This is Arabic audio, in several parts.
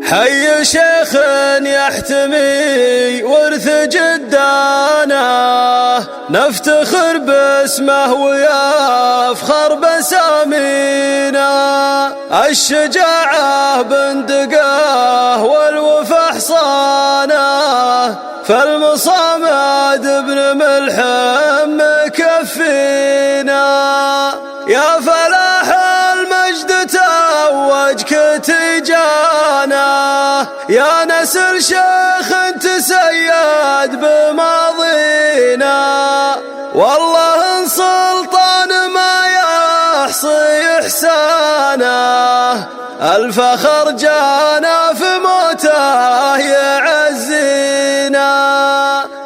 حي شيخ يحتمي ورث جدانا، نفتخر باسمه ويفخر بسامينا. الشجاعة بندقه والوفا حصانه، فالمصامد ابن ملحم مكفينا. يا فلاح المجد توجك تجانا، يا نسل شيخ تسيد بماضينا. والله ان سلطان ما يحصي إحسانه، الفخر جانا في موته يعزينا.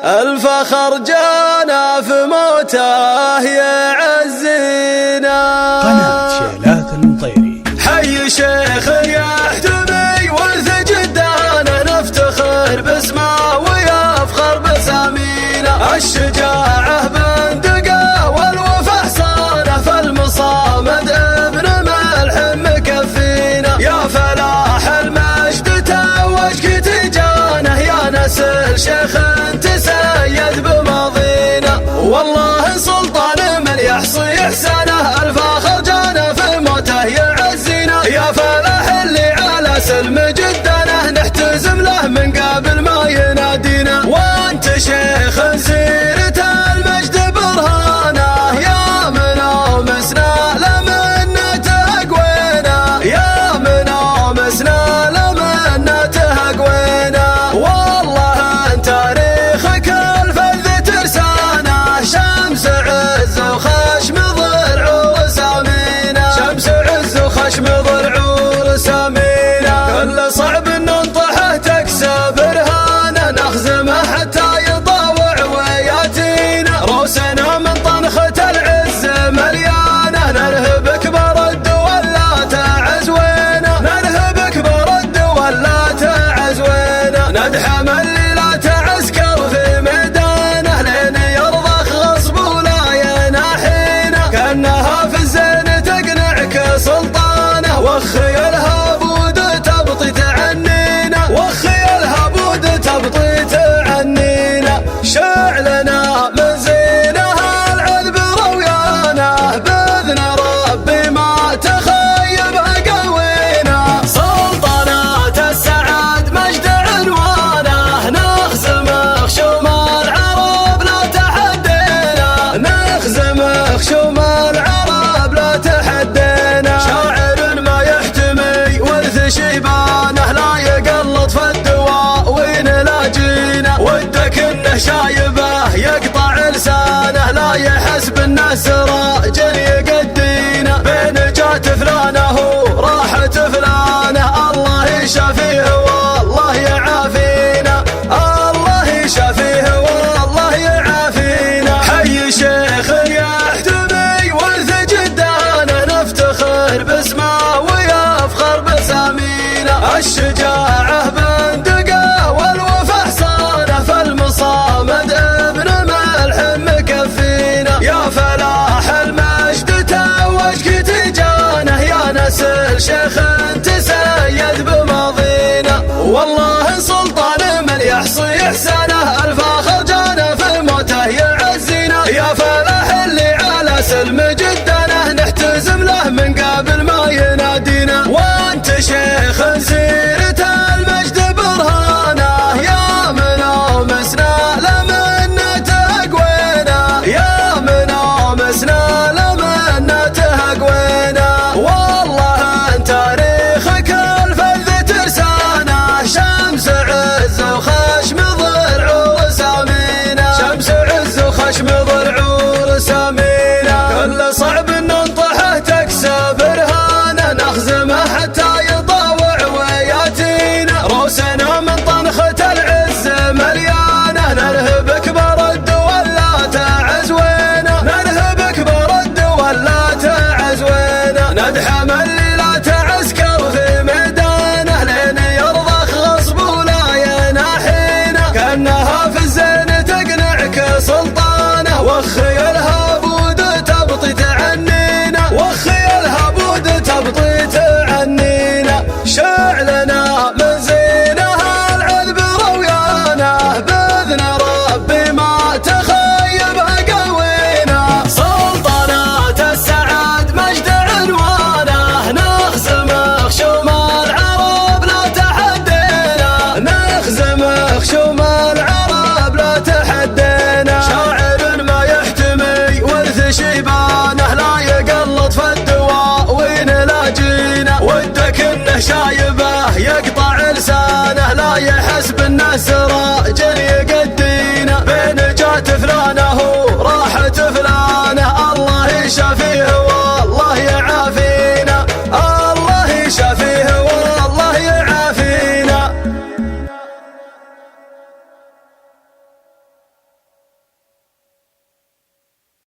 الفخر جانا في موته يعزينا. قناة شيلات المطيري. حي شيخ يحتمي ورث جدانا، نفتخر باسمه ويفخر بسامينا. الشجاعة بندقه والوفا حصانه، فالمصامد ابن ملحم مكفينا. يا فلاح المجد توجك تجانه، يا نسل شيخ تسيد بماضينا. والله سلطان من يحصي إحسانه، الفخر جانا في موته يعزينا. يا فلاح اللي على سلم جدانه، نحتزم له من قبل ما ينادينا. وانت شيخ سيرة المجد برهانه، يا منامسنا لمنته قوينا. يا منامسنا لمنته قوينا. والله ان تاريخك الفذ ترسانه، شمس عز وخشم ضلع ورسامينا. شمس عز وخشم ضلع ورسامينا. كل صعب ننطحه تكسب رهانه، نخزمه حتى يطاوع وياتينا. روسنا من طنخة العز مليانه، نرهبك برد ولا تعزوينا. نرهبك برد ولا تعزوينا. ندحم اللي لا تعسكر في ميدانه، لين يرضخ غصب ولا يناحينا. كأنها في الزين تقنعك سلطانه، وخيلها بود تبطي تعنينا. وخيلها بود تبطي تعنينا. شعلنا من زينها العذب رويانه، بإذن ربي ما تخيب قوينا. سلطنات السعد مجد عنوانه، نخزم خشوم العرب لا تحدينا. نخزم خشوم العرب لا تحدينا. شاعر ما يحتمي ورث شيبانه، لا يقلط في الدواء وين لاجينا. ودك انه شايبه يقطع لسانه، لا يحس بالناس راجل يقدينا. بين جات فلانه وراحت فلانه، الله يشافيه والله يعافينا. الله يشافيه والله يعافينا. حي شيخ يحتمي ورث جدانه، نفتخر باسمه ويفخر بسامينا. الشجاعة بندقه والوفا حصانه، فالمصامد ابن ملحم مكفينا. يا فلاح المجد توجك تجانه، يا نسل شيخ تسيد بماضينا. والله سلطان من يحصي إحسانه، الفخر جانا في موته يعزينا. يا فلاح اللي على سلم جدانه، نحتزم له من قبل ما ينادينا. وانت شيخ سيرة المجد برهانه، يا منامسنا لمنته قوينا. يا منامسنا لمنته قوينا. والله ان تاريخك الفذ ترسانه، شمس عز وخشم ضلع شايبه يقطع لسانه لا يحس بالناس راجل